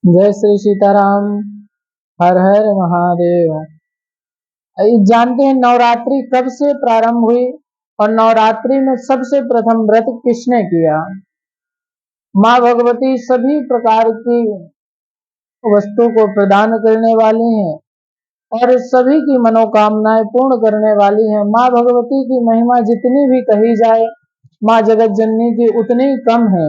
जय श्री सीताराम। हर हर महादेव। जानते हैं नवरात्रि कब से प्रारंभ हुई और नवरात्रि में सबसे प्रथम व्रत किसने किया? माँ भगवती सभी प्रकार की वस्तु को प्रदान करने वाली हैं और सभी की मनोकामनाएं पूर्ण करने वाली हैं। माँ भगवती की महिमा जितनी भी कही जाए माँ जगत जननी की उतनी ही कम है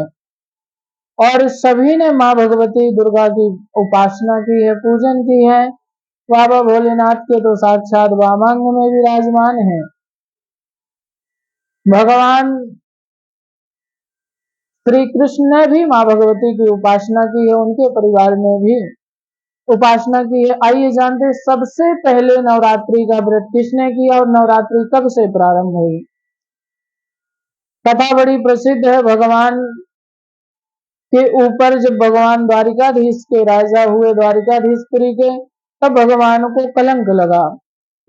और सभी ने माँ भगवती दुर्गा की उपासना की है, पूजन की है। बाबा भोलेनाथ के तो साक्षात वामांग में विराजमान है। भगवान श्री कृष्ण ने भी माँ भगवती की उपासना की है, उनके परिवार में भी उपासना की है। आइए जानते हैं सबसे पहले नवरात्रि का व्रत किसने किया और नवरात्रि कब से प्रारंभ हुई। कथा बड़ी प्रसिद्ध है। भगवान के ऊपर जब भगवान द्वारिकाधीश के राजा हुए, द्वारिकाधीशपुरी के, तब भगवान को कलंक लगा।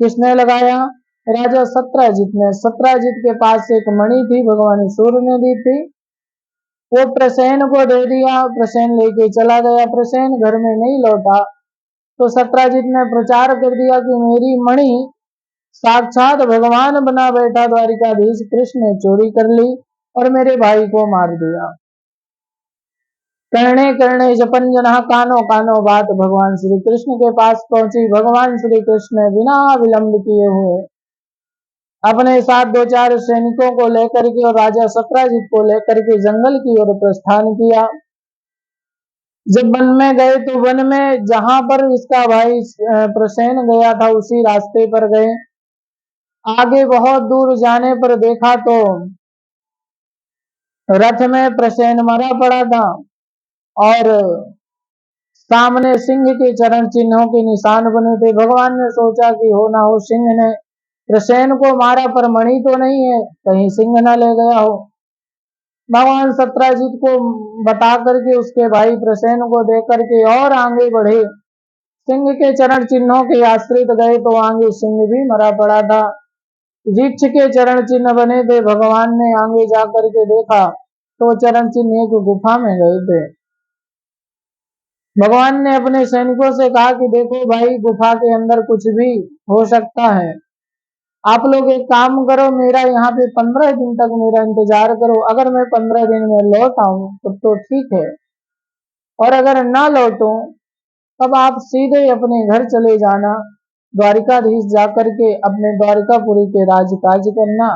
किसने लगाया? राजा सत्राजित ने। सत्राजित के पास एक मणि थी, भगवान सूर्य ने दी थी। वो प्रसेन को दे दिया, प्रसेन लेके चला गया। प्रसेन घर में नहीं लौटा तो सत्राजित ने प्रचार कर दिया कि मेरी मणि साक्षात भगवान बना बैठा द्वारिकाधीश कृष्ण ने चोरी कर ली और मेरे भाई को मार दिया। करने करने जपन जना कानो कानो बात भगवान श्री कृष्ण के पास पहुंची। भगवान श्री कृष्ण ने बिना विलंब किए हुए अपने साथ 2-4 सैनिकों को लेकर के और राजा सत्राजित को लेकर के जंगल की ओर प्रस्थान किया। जब वन में गए तो वन में जहां पर इसका भाई प्रसेन गया था उसी रास्ते पर गए। आगे बहुत दूर जाने पर देखा तो रथ में प्रसेन मरा पड़ा था और सामने सिंह के चरण चिन्हों के निशान बने थे। भगवान ने सोचा कि हो ना हो सिंह ने प्रसेन को मारा पर मणि तो नहीं है, कहीं सिंह ना ले गया हो। भगवान सत्राजित को बता करके उसके भाई प्रसेन को दे करके और आगे बढ़े। सिंह के चरण चिन्हों के आश्रित गए तो आगे सिंह भी मरा पड़ा था। वृक्ष के चरण चिन्ह बने थे। भगवान ने आगे जा करके देखा तो चरण चिन्ह एक गुफा में गए थे। भगवान ने अपने सैनिकों से कहा कि देखो भाई, गुफा के अंदर कुछ भी हो सकता है, आप लोग एक काम करो, मेरा यहाँ पे 15 दिन तक मेरा इंतजार करो। अगर मैं 15 दिन में लौट आऊं तो ठीक है, और अगर ना लौटूं तब आप सीधे अपने घर चले जाना, द्वारिकाधीश जाकर के अपने द्वारिकापुरी के राज काज करना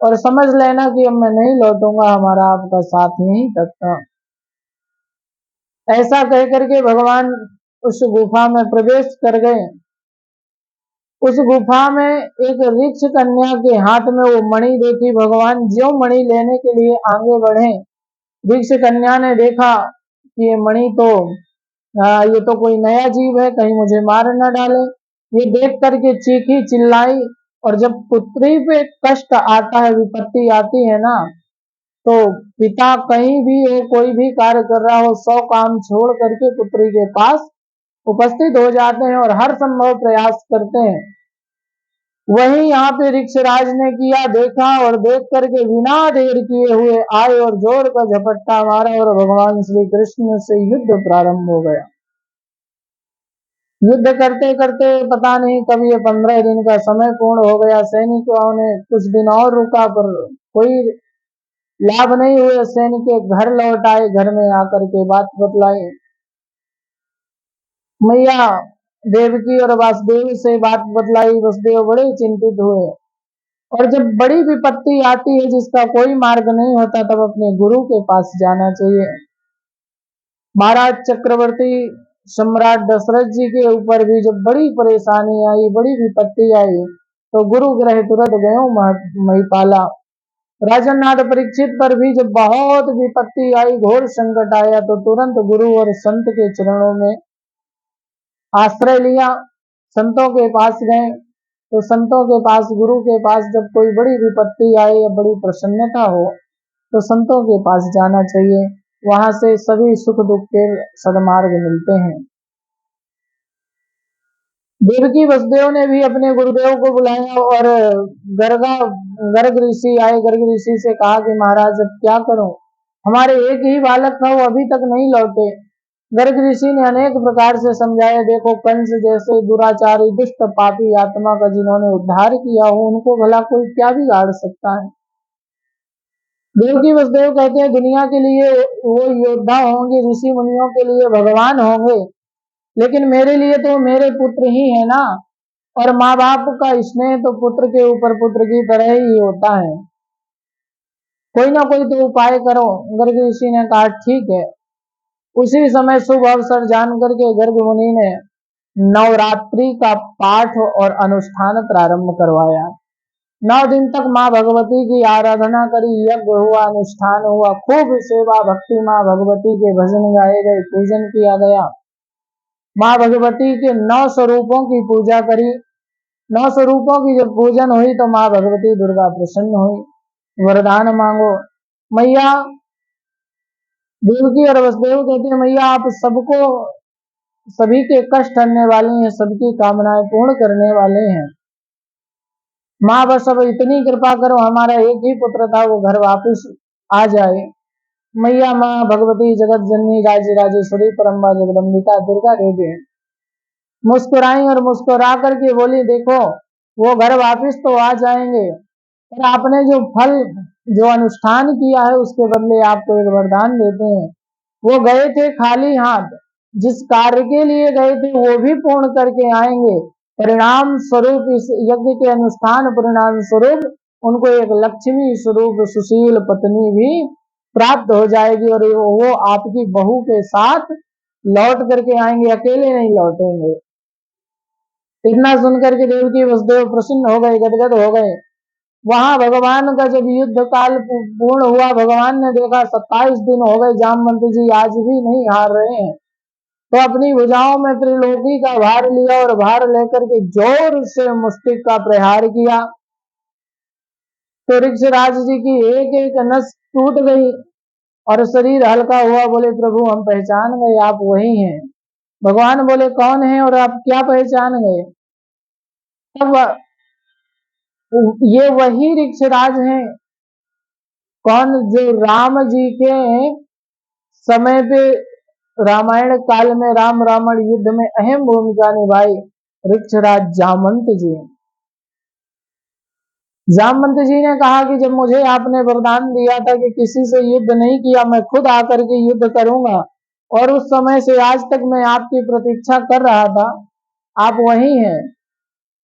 और समझ लेना कि अब मैं नहीं लौटूंगा, हमारा आपका साथ नहीं सकता। ऐसा कह करके भगवान उस गुफा में प्रवेश कर गए। उस गुफा में एक ऋक्ष कन्या के हाथ में वो मणि देखी। भगवान ज्यों मणि लेने के लिए आगे बढ़े, ऋक्ष कन्या ने देखा कि ये मणि तो ये तो कोई नया जीव है, कहीं मुझे मार न डाले। ये देख करके चीखी, चिल्लाई। और जब पुत्री पे कष्ट आता है, विपत्ति आती है ना, तो पिता कहीं भी हो, कोई भी कार्य कर रहा हो, 100 काम छोड़ करके पुत्री के पास उपस्थित हो जाते हैं और हर संभव प्रयास करते हैं। वही यहाँ पे ऋक्षराज ने किया। देखा और देख करके बिना देर किए हुए आए और जोर का झपट्टा मारा और भगवान श्री कृष्ण से युद्ध प्रारंभ हो गया। युद्ध करते करते पता नहीं कब ये 15 दिन का समय पूर्ण हो गया। सैनिकों ने कुछ दिन और रुका पर कोई लाभ नहीं हुए। सैनिक घर लौट आए, घर में आकर के बात बतलाई। मैया देवकी और वासुदेव से बात बतलाई। वसुदेव बड़े चिंतित हुए और जब बड़ी विपत्ति आती है जिसका कोई मार्ग नहीं होता, तब अपने गुरु के पास जाना चाहिए। महाराज चक्रवर्ती सम्राट दशरथ जी के ऊपर भी जब बड़ी परेशानी आई, बड़ी विपत्ति आई, तो गुरु ग्रह तुरंत गयो महिपाला। राजनाथ परीक्षित पर भी जब बहुत विपत्ति आई, घोर संकट आया, तो तुरंत गुरु और संत के चरणों में आश्रय लिया, संतों के पास गए। तो संतों के पास, गुरु के पास जब कोई बड़ी विपत्ति आए या बड़ी प्रसन्नता हो तो संतों के पास जाना चाहिए, वहां से सभी सुख दुख के सदमार्ग मिलते हैं। देवकी वसुदेव ने भी अपने गुरुदेव को बुलाया और गर्ग ऋषि आए। गर्ग ऋषि से कहा कि महाराज अब क्या करूं, हमारे एक ही बालक था, वो अभी तक नहीं लौटे, गर्ग ऋषि ने अनेक प्रकार से समझाया, देखो कंस जैसे दुराचारी दुष्ट पापी आत्मा का जिन्होंने उद्धार किया हो, उनको भला कोई क्या बिगाड़ सकता है। देवकी वसुदेव कहते हैं, दुनिया के लिए वो योद्धा होंगे, ऋषि मुनियों के लिए भगवान होंगे, लेकिन मेरे लिए तो मेरे पुत्र ही है ना। और माँ बाप का स्नेह तो पुत्र के ऊपर पुत्र की तरह ही होता है। कोई ना कोई तो उपाय करो। गर्ग ऋषि ने कहा, ठीक है। उसी समय शुभ अवसर जान करके गर्ग मुनि ने नवरात्रि का पाठ और अनुष्ठान प्रारंभ करवाया। 9 दिन तक माँ भगवती की आराधना करी, यज्ञ हुआ, अनुष्ठान हुआ, खूब सेवा भक्ति, माँ भगवती के भजन गाए गए, पूजन किया गया। माँ भगवती के 9 स्वरूपों की पूजा करी। 9 स्वरूपों की जब पूजन हुई तो माँ भगवती दुर्गा प्रसन्न हुई। वरदान मांगो। मैया देवकी और वसुदेव कहते हैं, मैया आप सबको, सभी के कष्ट हरने वाली हैं, सबकी कामनाएं पूर्ण करने वाले हैं। माँ बस अब इतनी कृपा करो, हमारा एक ही पुत्र था, वो घर वापस आ जाए। मैया माँ भगवती जगत जननी राज्य राजेश्वरी परम्बा जगदम्बिका दुर्गा देवी मुस्कुराई और मुस्कुरा करके बोली, देखो वो घर वापस तो आ जाएंगे, पर आपने जो फल जो अनुष्ठान किया है उसके बदले आपको एक वरदान देते हैं। वो गए थे खाली हाथ, जिस कार्य के लिए गए थे वो भी पूर्ण करके आएंगे। परिणाम स्वरूप इस यज्ञ के अनुष्ठान परिणाम स्वरूप उनको एक लक्ष्मी स्वरूप सुशील पत्नी भी प्राप्त हो जाएगी और वो आपकी बहू के साथ लौट करके आएंगे, अकेले नहीं लौटेंगे। इतना सुनकर के देवकी वसुदेव प्रसन्न हो गए, गदगद हो गए। वहां भगवान का जब युद्ध काल पूर्ण हुआ, भगवान ने देखा 27 दिन हो गए, जामवंत जी आज भी नहीं हार रहे हैं, तो अपनी भुजाओं में त्रिलोकी का भार लिया और भार लेकर के जोर से मुष्टिक का प्रहार किया। तो ऋक्षराज जी की एक एक नस टूट गई और शरीर हल्का हुआ। बोले, प्रभु हम पहचान गए, आप वही हैं। भगवान बोले, कौन है और आप क्या पहचान गए? तब ये वही ऋक्षराज हैं। कौन? जो राम जी के समय पे रामायण काल में राम रावण युद्ध में अहम भूमिका निभाई, ऋक्षराज जामवंत जी। जामवंत जी ने कहा कि जब मुझे आपने वरदान दिया था कि किसी से युद्ध नहीं किया, मैं खुद आकर के युद्ध करूंगा, और उस समय से आज तक मैं आपकी प्रतीक्षा कर रहा था, आप वही हैं।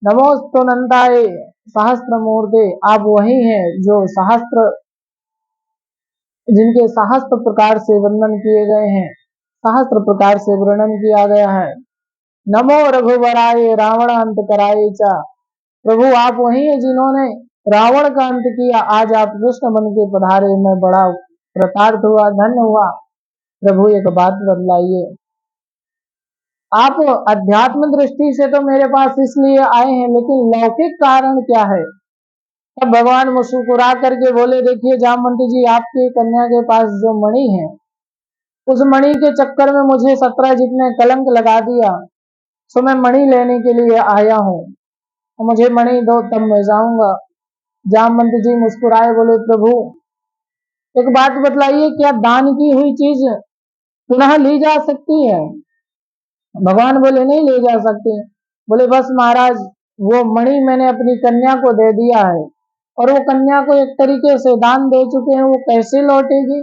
नमोस्तुनंताय सहस्त्र मूर्ते, आप वही हैं जो सहस्त्र, जिनके सहस्त्र प्रकार से वर्णन किए गए हैं, सहस्त्र प्रकार से वर्णन किया गया है। नमो रघुवराय रावण अंत कराए चा, प्रभु आप वही हैं जिन्होंने रावण का अंत किया, आज आप कृष्ण बन के पधारे, मैं बड़ा कृतार्थ हुआ, धन्य हुआ। प्रभु एक बात बतलाइए, आप अध्यात्म दृष्टि से तो मेरे पास इसलिए आए हैं, लेकिन लौकिक कारण क्या है? तब भगवान मुस्कुरा करके बोले, देखिए जामवंत जी, आपकी कन्या के पास जो मणि है, उस मणि के चक्कर में मुझे 17 जितने कलंक लगा दिया, सो मैं मणि लेने के लिए आया हूँ, तो मुझे मणि दो तब मैं जाऊंगा। जामवंत जी मुस्कुराए, बोले, प्रभु एक बात बतलाइए, क्या दान की हुई चीज पुनः ली जा सकती है? भगवान बोले, नहीं ले जा सकते। बोले, बस महाराज, वो मणि मैंने अपनी कन्या को दे दिया है, और वो कन्या को एक तरीके से दान दे चुके हैं, वो कैसे लौटेगी?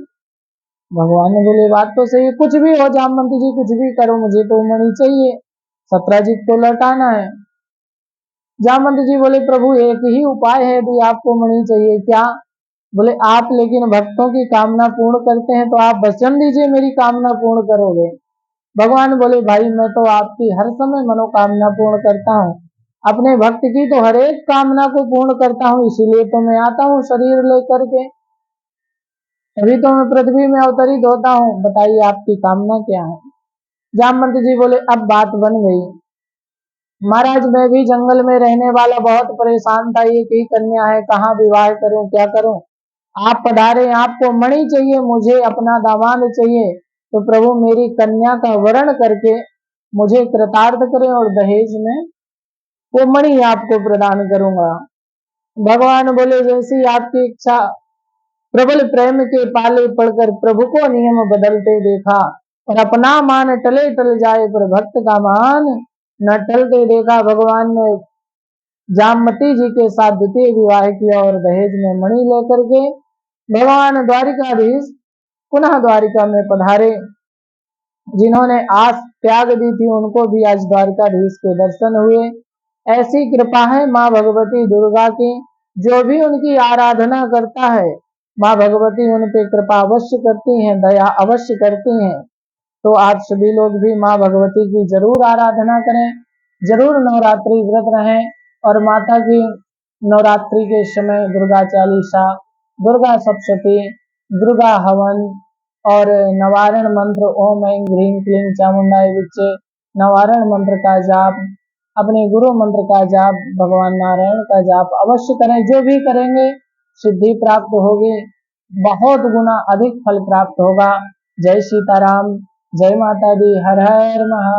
भगवान ने बोले, बात तो सही है, कुछ भी हो जामवंत जी, कुछ भी करो, मुझे तो मणि चाहिए, 17 जीत को लौटाना है। जामवंत जी बोले, प्रभु एक ही उपाय है, यदि आपको मणि चाहिए। क्या? बोले, आप लेकिन भक्तों की कामना पूर्ण करते हैं, तो आप वचन दीजिए मेरी कामना पूर्ण करोगे। भगवान बोले, भाई मैं तो आपकी हर समय मनोकामना पूर्ण करता हूँ, अपने भक्त की तो हर एक कामना को पूर्ण करता हूँ, इसीलिए तो मैं आता हूँ शरीर लेकर के, तभी तो मैं पृथ्वी में अवतरित होता हूँ। बताइए आपकी कामना क्या है? जामवंत जी बोले, अब बात बन गई। महाराज मैं भी जंगल में रहने वाला बहुत परेशान था, एक ही कन्या है, कहाँ विवाह करूं, क्या करूं? आप पधारे, आपको मणि चाहिए, मुझे अपना दामाद चाहिए, तो प्रभु मेरी कन्या का वरण करके मुझे कृतार्थ करें और दहेज में वो मणि आपको प्रदान करूंगा। भगवान बोले, जैसी आपकी इच्छा। प्रबल प्रेम के पाले पड़कर प्रभु को नियम बदलते देखा, और अपना मान टले टल जाए पर भक्त का मान न टलते देखा भगवान ने जामवती जी के साथ द्वितीय विवाह किया और दहेज में मणि लेकर के भगवान द्वारिकाधीश पुनः द्वारिका में पधारे। जिन्होंने आस त्याग दी थी उनको भी आज द्वारिकाधीश के दर्शन हुए। ऐसी कृपा है माँ भगवती दुर्गा की, जो भी उनकी आराधना करता है माँ भगवती उन पे कृपा अवश्य करती हैं, दया अवश्य करती हैं। तो आप सभी लोग भी माँ भगवती की जरूर आराधना करें, जरूर नवरात्रि व्रत रहें और माता की नवरात्रि के समय दुर्गा चालीसा, दुर्गा सप्तशती, दुर्गा हवन और नवारण मंत्र ओम ऐं ह्रीं क्लीं चामुंडाय विच्चे नवारण मंत्र का जाप, अपने गुरु मंत्र का जाप, भगवान नारायण का जाप अवश्य करें। जो भी करेंगे सिद्धि प्राप्त होगी, बहुत गुना अधिक फल प्राप्त होगा। जय सीताराम, जय माता दी, हर हर महादेव।